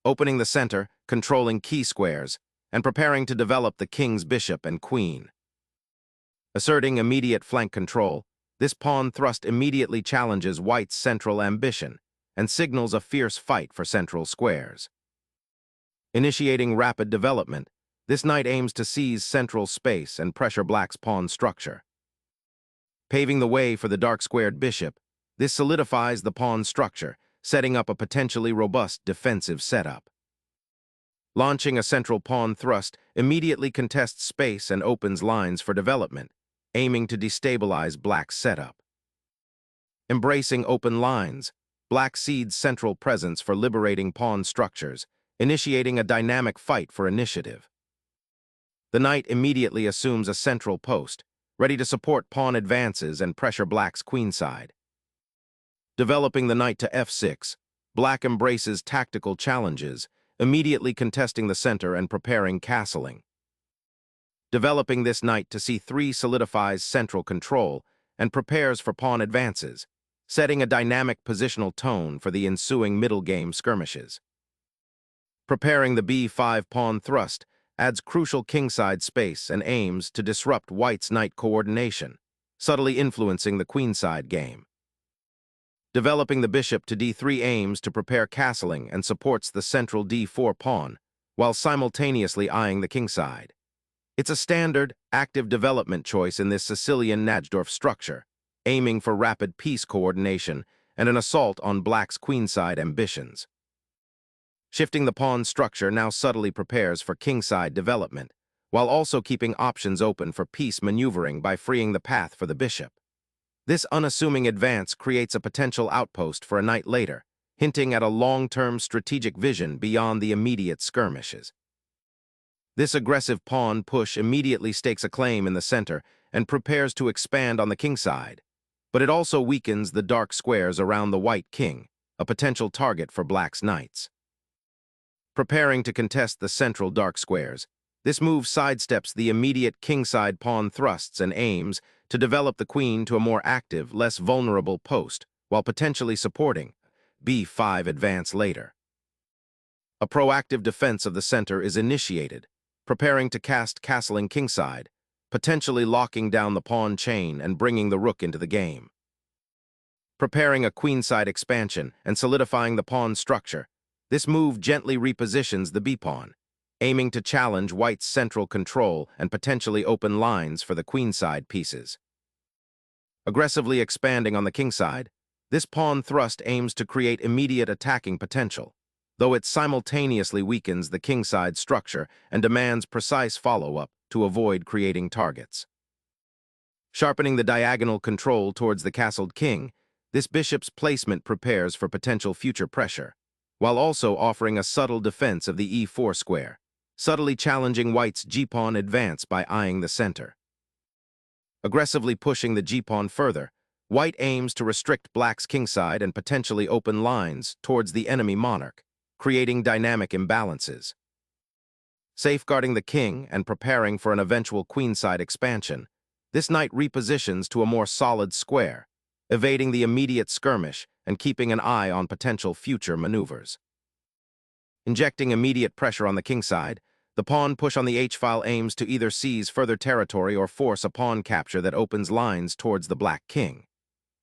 opening the center, controlling key squares, and preparing to develop the king's bishop and queen. Asserting immediate flank control, this pawn thrust immediately challenges white's central ambition and signals a fierce fight for central squares. Initiating rapid development, this knight aims to seize central space and pressure black's pawn structure. Paving the way for the dark-squared bishop, this solidifies the pawn structure, setting up a potentially robust defensive setup. Launching a central pawn thrust immediately contests space and opens lines for development, aiming to destabilize black's setup. Embracing open lines, black cedes central presence for liberating pawn structures, initiating a dynamic fight for initiative. The knight immediately assumes a central post, ready to support pawn advances and pressure black's queenside. Developing the knight to f6, black embraces tactical challenges, immediately contesting the center and preparing castling. Developing this knight to c3 solidifies central control and prepares for pawn advances, setting a dynamic positional tone for the ensuing middle game skirmishes. Preparing the b5 pawn thrust adds crucial kingside space and aims to disrupt white's knight coordination, subtly influencing the queenside game. Developing the bishop to d3 aims to prepare castling and supports the central d4 pawn, while simultaneously eyeing the kingside. It's a standard, active development choice in this Sicilian Najdorf structure, aiming for rapid piece coordination and an assault on black's queenside ambitions. Shifting the pawn structure now subtly prepares for kingside development, while also keeping options open for piece maneuvering by freeing the path for the bishop. This unassuming advance creates a potential outpost for a knight later, hinting at a long-term strategic vision beyond the immediate skirmishes. This aggressive pawn push immediately stakes a claim in the center and prepares to expand on the kingside, but it also weakens the dark squares around the white king, a potential target for black's knights. Preparing to contest the central dark squares, this move sidesteps the immediate kingside pawn thrusts and aims to develop the queen to a more active, less vulnerable post, while potentially supporting b5 advance later. A proactive defense of the center is initiated, preparing to cast castling kingside, potentially locking down the pawn chain and bringing the rook into the game. Preparing a queenside expansion and solidifying the pawn structure, this move gently repositions the b-pawn, aiming to challenge white's central control and potentially open lines for the queenside pieces. Aggressively expanding on the kingside, this pawn thrust aims to create immediate attacking potential, though it simultaneously weakens the kingside structure and demands precise follow-up to avoid creating targets. Sharpening the diagonal control towards the castled king, this bishop's placement prepares for potential future pressure, while also offering a subtle defense of the e4 square, subtly challenging white's g-pawn advance by eyeing the center. Aggressively pushing the g-pawn further, white aims to restrict black's kingside and potentially open lines towards the enemy monarch, creating dynamic imbalances. Safeguarding the king and preparing for an eventual queenside expansion, this knight repositions to a more solid square, evading the immediate skirmish and keeping an eye on potential future maneuvers. Injecting immediate pressure on the kingside, the pawn push on the h-file aims to either seize further territory or force a pawn capture that opens lines towards the black king.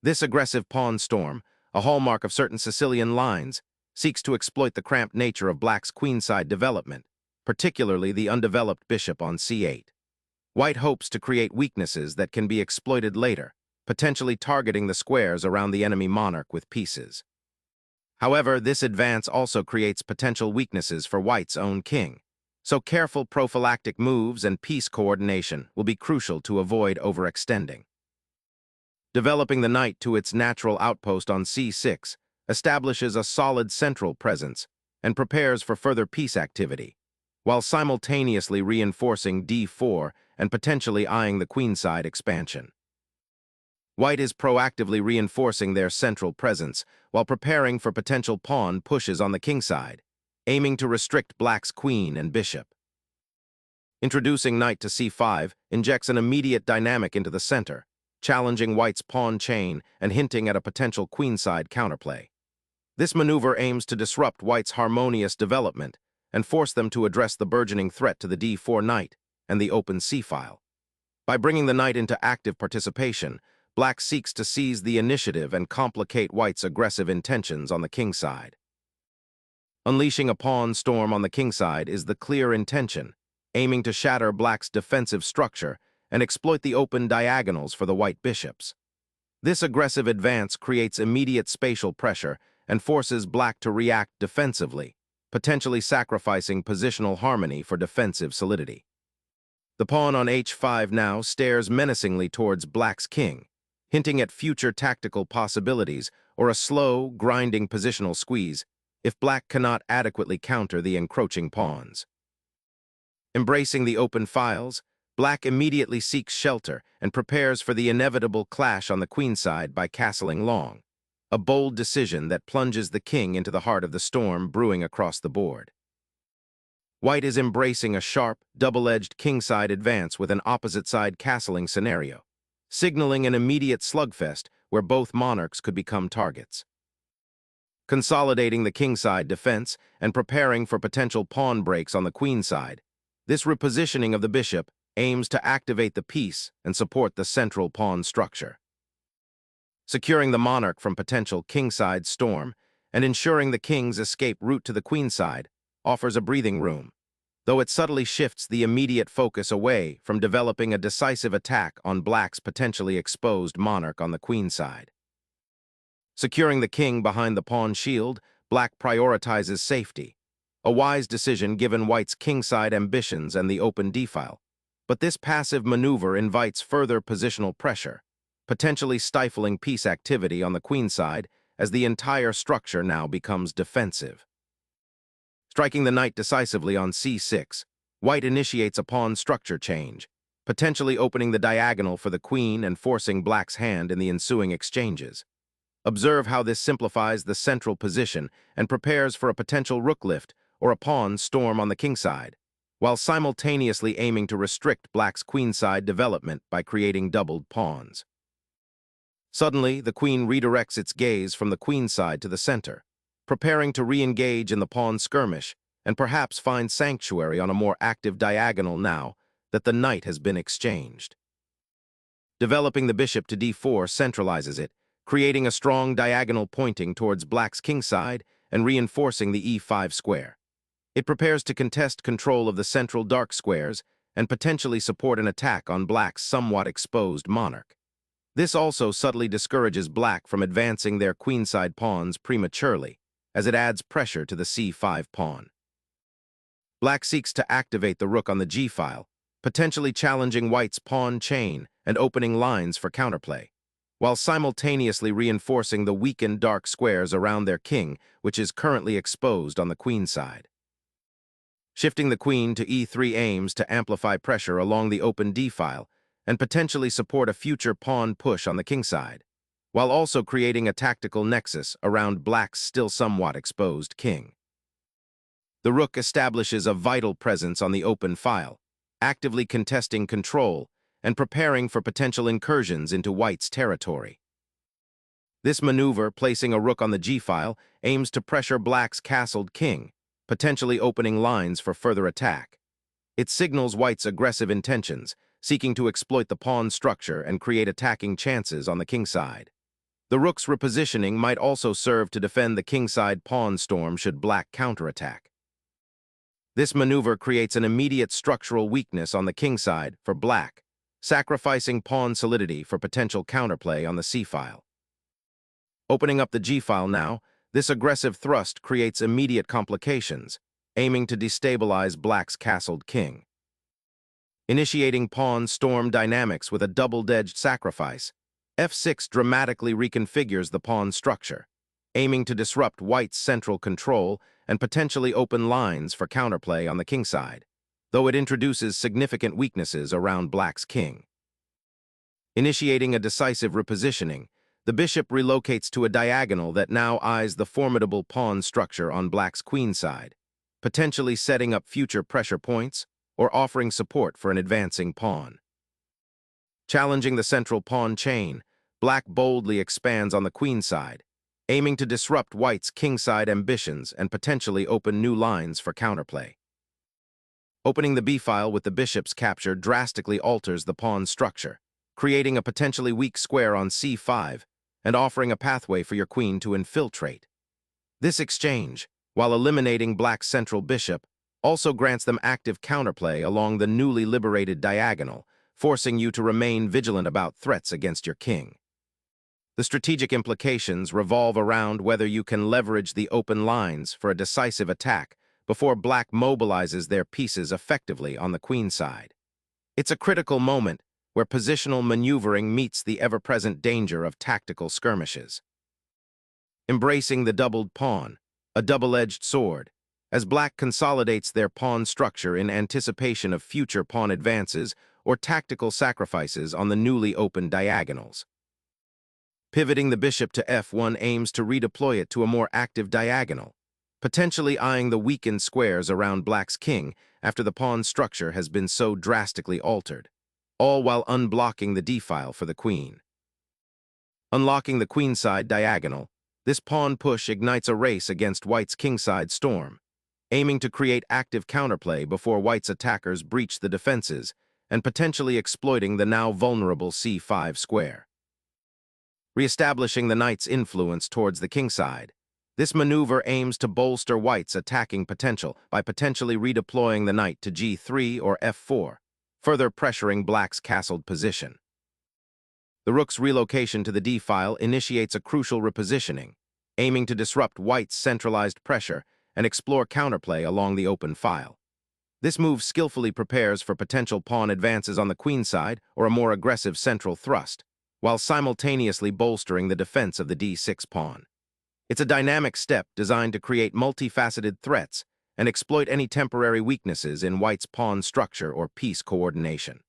This aggressive pawn storm, a hallmark of certain Sicilian lines, seeks to exploit the cramped nature of black's queenside development, particularly the undeveloped bishop on c8. White hopes to create weaknesses that can be exploited later, potentially targeting the squares around the enemy monarch with pieces. However, this advance also creates potential weaknesses for white's own king, so careful prophylactic moves and piece coordination will be crucial to avoid overextending. Developing the knight to its natural outpost on c6 establishes a solid central presence and prepares for further piece activity, while simultaneously reinforcing d4 and potentially eyeing the queenside expansion. White is proactively reinforcing their central presence while preparing for potential pawn pushes on the kingside, aiming to restrict black's queen and bishop. Introducing knight to c5 injects an immediate dynamic into the center, challenging white's pawn chain and hinting at a potential queenside counterplay. This maneuver aims to disrupt white's harmonious development and force them to address the burgeoning threat to the d4 knight and the open c-file. By bringing the knight into active participation, black seeks to seize the initiative and complicate white's aggressive intentions on the king side. Unleashing a pawn storm on the king side is the clear intention, aiming to shatter black's defensive structure and exploit the open diagonals for the white bishops. This aggressive advance creates immediate spatial pressure and forces black to react defensively, potentially sacrificing positional harmony for defensive solidity. The pawn on h5 now stares menacingly towards black's king, hinting at future tactical possibilities or a slow, grinding positional squeeze if black cannot adequately counter the encroaching pawns. Embracing the open files, black immediately seeks shelter and prepares for the inevitable clash on the queenside by castling long, a bold decision that plunges the king into the heart of the storm brewing across the board. White is embracing a sharp, double-edged kingside advance with an opposite-side castling scenario, signaling an immediate slugfest where both monarchs could become targets. Consolidating the kingside defense and preparing for potential pawn breaks on the queenside, this repositioning of the bishop aims to activate the piece and support the central pawn structure. Securing the monarch from potential kingside storm and ensuring the king's escape route to the queenside offers a breathing room, though it subtly shifts the immediate focus away from developing a decisive attack on black's potentially exposed monarch on the queenside. Securing the king behind the pawn shield, black prioritizes safety, a wise decision given white's kingside ambitions and the open d-file. But this passive maneuver invites further positional pressure, potentially stifling piece activity on the queenside as the entire structure now becomes defensive. Striking the knight decisively on c6, white initiates a pawn structure change, potentially opening the diagonal for the queen and forcing black's hand in the ensuing exchanges. Observe how this simplifies the central position and prepares for a potential rook lift or a pawn storm on the kingside, while simultaneously aiming to restrict black's queenside development by creating doubled pawns. Suddenly, the queen redirects its gaze from the queenside to the center, preparing to re-engage in the pawn skirmish and perhaps find sanctuary on a more active diagonal now that the knight has been exchanged. Developing the bishop to d4 centralizes it, creating a strong diagonal pointing towards black's kingside and reinforcing the e5 square. It prepares to contest control of the central dark squares and potentially support an attack on black's somewhat exposed monarch. This also subtly discourages black from advancing their queenside pawns prematurely, as it adds pressure to the c5 pawn. Black seeks to activate the rook on the g-file, potentially challenging white's pawn chain and opening lines for counterplay, while simultaneously reinforcing the weakened dark squares around their king, which is currently exposed on the queenside. Shifting the queen to e3 aims to amplify pressure along the open d-file and potentially support a future pawn push on the kingside, while also creating a tactical nexus around black's still somewhat exposed king. The rook establishes a vital presence on the open file, actively contesting control and preparing for potential incursions into white's territory. This maneuver, placing a rook on the g-file, aims to pressure black's castled king, potentially opening lines for further attack. It signals white's aggressive intentions, seeking to exploit the pawn structure and create attacking chances on the kingside. The rook's repositioning might also serve to defend the kingside pawn storm should black counterattack. This maneuver creates an immediate structural weakness on the kingside for black, sacrificing pawn solidity for potential counterplay on the c-file. Opening up the g-file now, this aggressive thrust creates immediate complications, aiming to destabilize black's castled king. Initiating pawn storm dynamics with a double-edged sacrifice, f6 dramatically reconfigures the pawn structure, aiming to disrupt white's central control and potentially open lines for counterplay on the kingside, though it introduces significant weaknesses around black's king. Initiating a decisive repositioning, the bishop relocates to a diagonal that now eyes the formidable pawn structure on black's queenside, potentially setting up future pressure points or offering support for an advancing pawn. Challenging the central pawn chain, black boldly expands on the queenside, aiming to disrupt white's kingside ambitions and potentially open new lines for counterplay. Opening the b-file with the bishop's capture drastically alters the pawn's structure, creating a potentially weak square on c5 and offering a pathway for your queen to infiltrate. This exchange, while eliminating black's central bishop, also grants them active counterplay along the newly liberated diagonal, forcing you to remain vigilant about threats against your king. The strategic implications revolve around whether you can leverage the open lines for a decisive attack before black mobilizes their pieces effectively on the queen side. It's a critical moment where positional maneuvering meets the ever-present danger of tactical skirmishes. Embracing the doubled pawn, a double-edged sword, as black consolidates their pawn structure in anticipation of future pawn advances or tactical sacrifices on the newly opened diagonals. Pivoting the bishop to f1 aims to redeploy it to a more active diagonal, potentially eyeing the weakened squares around black's king after the pawn structure has been so drastically altered, all while unblocking the d-file for the queen. Unlocking the queenside diagonal, this pawn push ignites a race against white's kingside storm, aiming to create active counterplay before white's attackers breach the defenses and potentially exploiting the now vulnerable c5 square. Re-establishing the knight's influence towards the kingside, this maneuver aims to bolster white's attacking potential by potentially redeploying the knight to g3 or f4, further pressuring black's castled position. The rook's relocation to the d-file initiates a crucial repositioning, aiming to disrupt white's centralized pressure and explore counterplay along the open file. This move skillfully prepares for potential pawn advances on the queenside or a more aggressive central thrust, while simultaneously bolstering the defense of the d6 pawn. It's a dynamic step designed to create multifaceted threats and exploit any temporary weaknesses in white's pawn structure or piece coordination.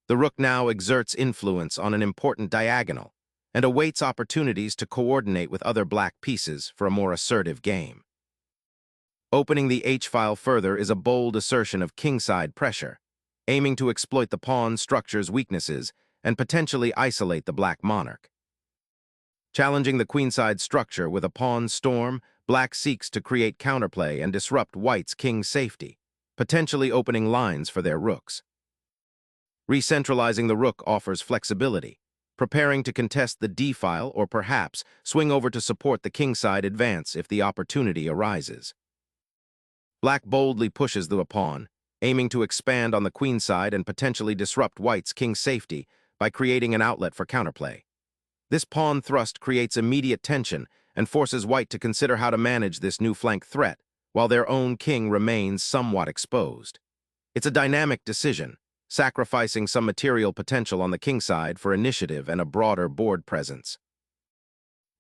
The rook now exerts influence on an important diagonal and awaits opportunities to coordinate with other black pieces for a more assertive game. Opening the h-file further is a bold assertion of kingside pressure, aiming to exploit the pawn structure's weaknesses and potentially isolate the black monarch. Challenging the queenside structure with a pawn storm, black seeks to create counterplay and disrupt white's king's safety, potentially opening lines for their rooks. Recentralizing the rook offers flexibility, preparing to contest the d-file or perhaps swing over to support the kingside advance if the opportunity arises. Black boldly pushes the pawn, aiming to expand on the queenside and potentially disrupt white's king's safety by creating an outlet for counterplay. This pawn thrust creates immediate tension and forces white to consider how to manage this new flank threat, while their own king remains somewhat exposed. It's a dynamic decision, sacrificing some material potential on the kingside for initiative and a broader board presence.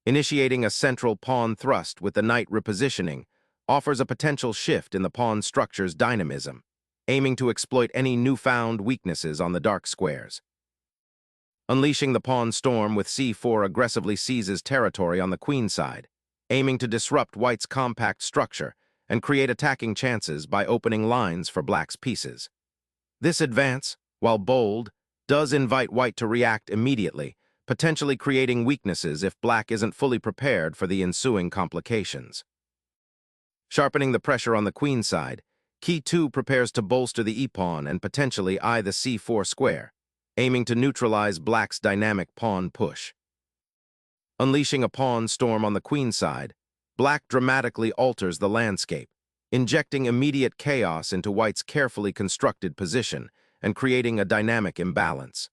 Initiating a central pawn thrust with the knight repositioning offers a potential shift in the pawn structure's dynamism, aiming to exploit any newfound weaknesses on the dark squares. Unleashing the pawn storm with c4 aggressively seizes territory on the queen side, aiming to disrupt white's compact structure and create attacking chances by opening lines for black's pieces. This advance, while bold, does invite white to react immediately, potentially creating weaknesses if black isn't fully prepared for the ensuing complications. Sharpening the pressure on the queen side, key 2 prepares to bolster the e-pawn and potentially eye the c4 square, aiming to neutralize black's dynamic pawn push. Unleashing a pawn storm on the queen side, black dramatically alters the landscape, injecting immediate chaos into white's carefully constructed position and creating a dynamic imbalance.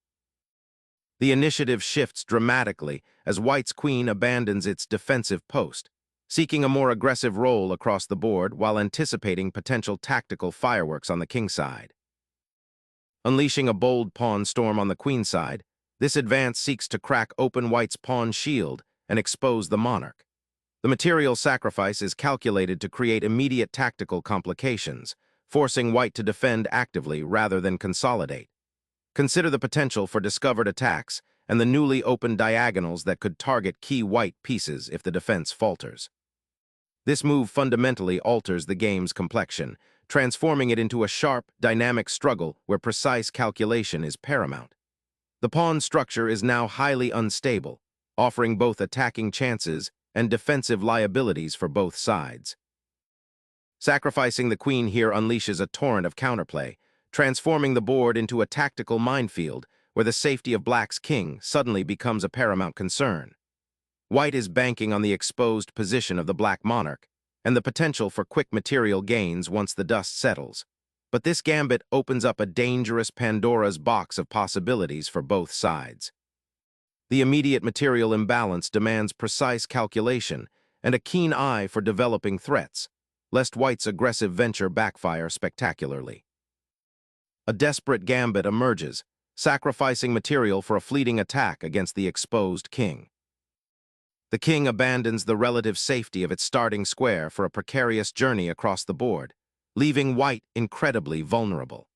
The initiative shifts dramatically as white's queen abandons its defensive post, seeking a more aggressive role across the board while anticipating potential tactical fireworks on the king side. Unleashing a bold pawn storm on the queen side, this advance seeks to crack open white's pawn shield and expose the monarch. The material sacrifice is calculated to create immediate tactical complications, forcing white to defend actively rather than consolidate. Consider the potential for discovered attacks and the newly opened diagonals that could target key white pieces if the defense falters. This move fundamentally alters the game's complexion, transforming it into a sharp, dynamic struggle where precise calculation is paramount. The pawn structure is now highly unstable, offering both attacking chances and defensive liabilities for both sides. Sacrificing the queen here unleashes a torrent of counterplay, transforming the board into a tactical minefield where the safety of black's king suddenly becomes a paramount concern. White is banking on the exposed position of the black monarch and the potential for quick material gains once the dust settles. But this gambit opens up a dangerous Pandora's box of possibilities for both sides. The immediate material imbalance demands precise calculation and a keen eye for developing threats, lest White's aggressive venture backfire spectacularly. A desperate gambit emerges, sacrificing material for a fleeting attack against the exposed king. The king abandons the relative safety of its starting square for a precarious journey across the board, leaving White incredibly vulnerable.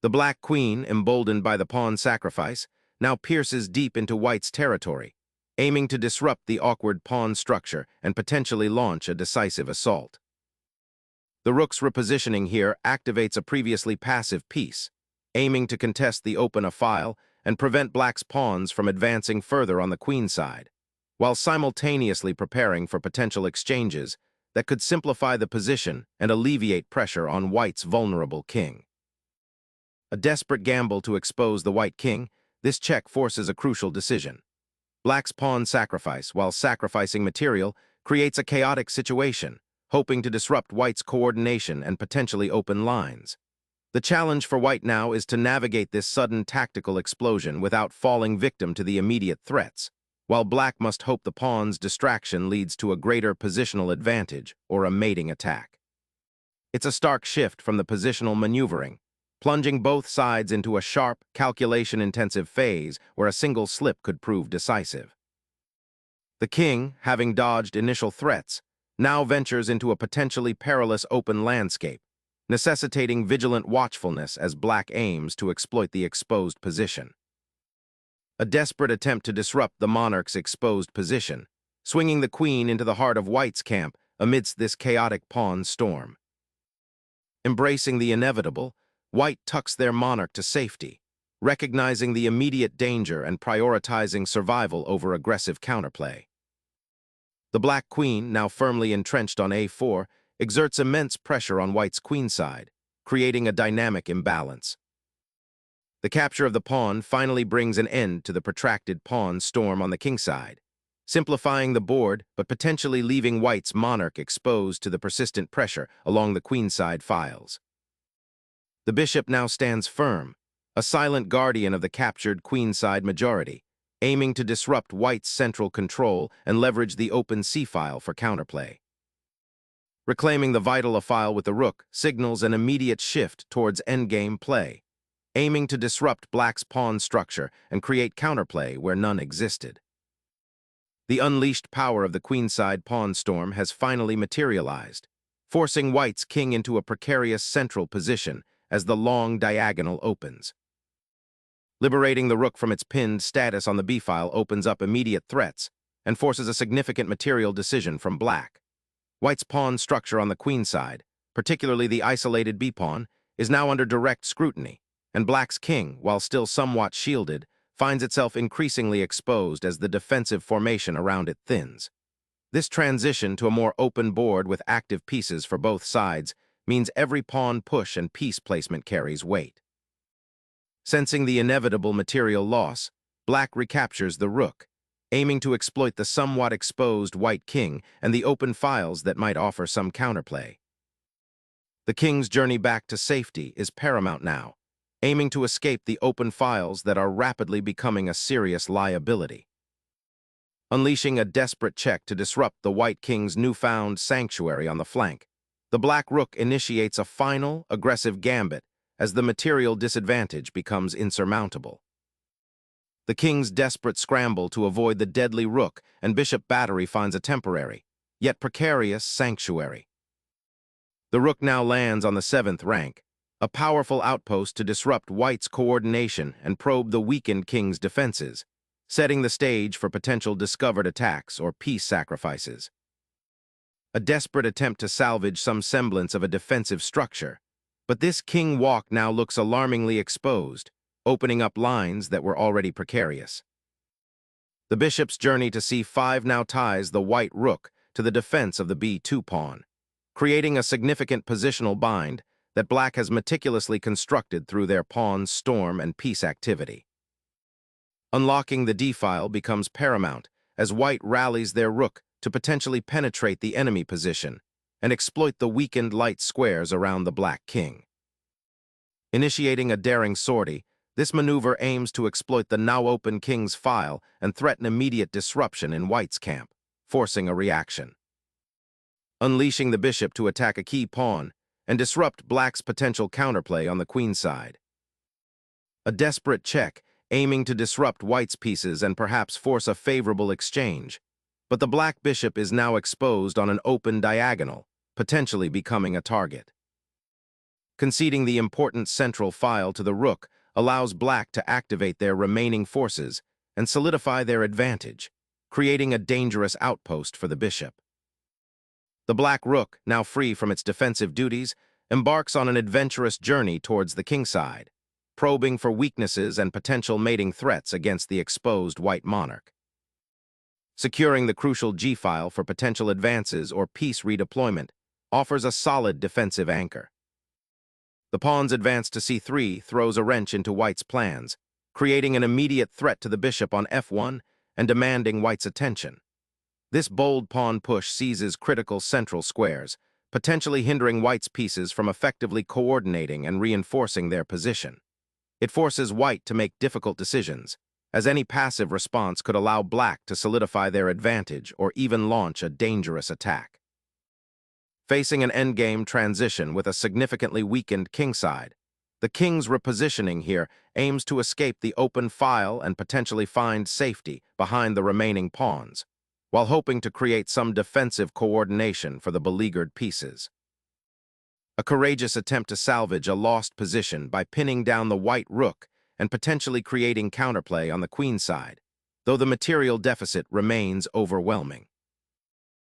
The black queen, emboldened by the pawn sacrifice, now pierces deep into White's territory, aiming to disrupt the awkward pawn structure and potentially launch a decisive assault. The rook's repositioning here activates a previously passive piece, aiming to contest the open a file and prevent black's pawns from advancing further on the queen side, while simultaneously preparing for potential exchanges that could simplify the position and alleviate pressure on White's vulnerable king. A desperate gamble to expose the white king, this check forces a crucial decision. Black's pawn sacrifice, while sacrificing material, creates a chaotic situation, hoping to disrupt White's coordination and potentially open lines. The challenge for White now is to navigate this sudden tactical explosion without falling victim to the immediate threats, while Black must hope the pawn's distraction leads to a greater positional advantage or a mating attack. It's a stark shift from the positional maneuvering, plunging both sides into a sharp, calculation-intensive phase where a single slip could prove decisive. The king, having dodged initial threats, now ventures into a potentially perilous open landscape, necessitating vigilant watchfulness as Black aims to exploit the exposed position. A desperate attempt to disrupt the monarch's exposed position, swinging the queen into the heart of White's camp amidst this chaotic pawn storm. Embracing the inevitable, White tucks their monarch to safety, recognizing the immediate danger and prioritizing survival over aggressive counterplay. The black queen, now firmly entrenched on a4, exerts immense pressure on White's queenside, creating a dynamic imbalance. The capture of the pawn finally brings an end to the protracted pawn storm on the kingside, simplifying the board but potentially leaving White's monarch exposed to the persistent pressure along the queenside files. The bishop now stands firm, a silent guardian of the captured queenside majority, aiming to disrupt White's central control and leverage the open c-file for counterplay. Reclaiming the vital a-file with the rook signals an immediate shift towards endgame play, aiming to disrupt Black's pawn structure and create counterplay where none existed. The unleashed power of the queenside pawn storm has finally materialized, forcing White's king into a precarious central position as the long diagonal opens. Liberating the rook from its pinned status on the b-file opens up immediate threats and forces a significant material decision from Black. White's pawn structure on the queen side, particularly the isolated b-pawn, is now under direct scrutiny, and Black's king, while still somewhat shielded, finds itself increasingly exposed as the defensive formation around it thins. This transition to a more open board with active pieces for both sides means every pawn push and piece placement carries weight. Sensing the inevitable material loss, Black recaptures the rook, aiming to exploit the somewhat exposed white king and the open files that might offer some counterplay. The king's journey back to safety is paramount now, aiming to escape the open files that are rapidly becoming a serious liability. Unleashing a desperate check to disrupt the white king's newfound sanctuary on the flank, the black rook initiates a final, aggressive gambit as the material disadvantage becomes insurmountable. The king's desperate scramble to avoid the deadly rook and bishop battery finds a temporary, yet precarious, sanctuary. The rook now lands on the 7th rank, a powerful outpost to disrupt White's coordination and probe the weakened king's defenses, setting the stage for potential discovered attacks or piece sacrifices. A desperate attempt to salvage some semblance of a defensive structure, but this king walk now looks alarmingly exposed, opening up lines that were already precarious. The bishop's journey to c5 now ties the white rook to the defense of the b2 pawn, creating a significant positional bind that black has meticulously constructed through their pawn's storm and peace activity. Unlocking the d-file becomes paramount as white rallies their rook to potentially penetrate the enemy position and exploit the weakened light squares around the black king. Initiating a daring sortie, this maneuver aims to exploit the now-open king's file and threaten immediate disruption in white's camp, forcing a reaction. Unleashing the bishop to attack a key pawn and disrupt black's potential counterplay on the queen side. A desperate check, aiming to disrupt white's pieces and perhaps force a favorable exchange. But the black bishop is now exposed on an open diagonal, potentially becoming a target. Conceding the important central file to the rook allows black to activate their remaining forces and solidify their advantage, creating a dangerous outpost for the bishop. The black rook, now free from its defensive duties, embarks on an adventurous journey towards the kingside, probing for weaknesses and potential mating threats against the exposed white monarch. Securing the crucial g-file for potential advances or piece redeployment offers a solid defensive anchor. The pawn's advance to c3 throws a wrench into white's plans, creating an immediate threat to the bishop on f1 and demanding white's attention. This bold pawn push seizes critical central squares, potentially hindering white's pieces from effectively coordinating and reinforcing their position. It forces white to make difficult decisions, as any passive response could allow black to solidify their advantage or even launch a dangerous attack. Facing an endgame transition with a significantly weakened kingside, the king's repositioning here aims to escape the open file and potentially find safety behind the remaining pawns, while hoping to create some defensive coordination for the beleaguered pieces. A courageous attempt to salvage a lost position by pinning down the white rook and potentially creating counterplay on the queen side, though the material deficit remains overwhelming.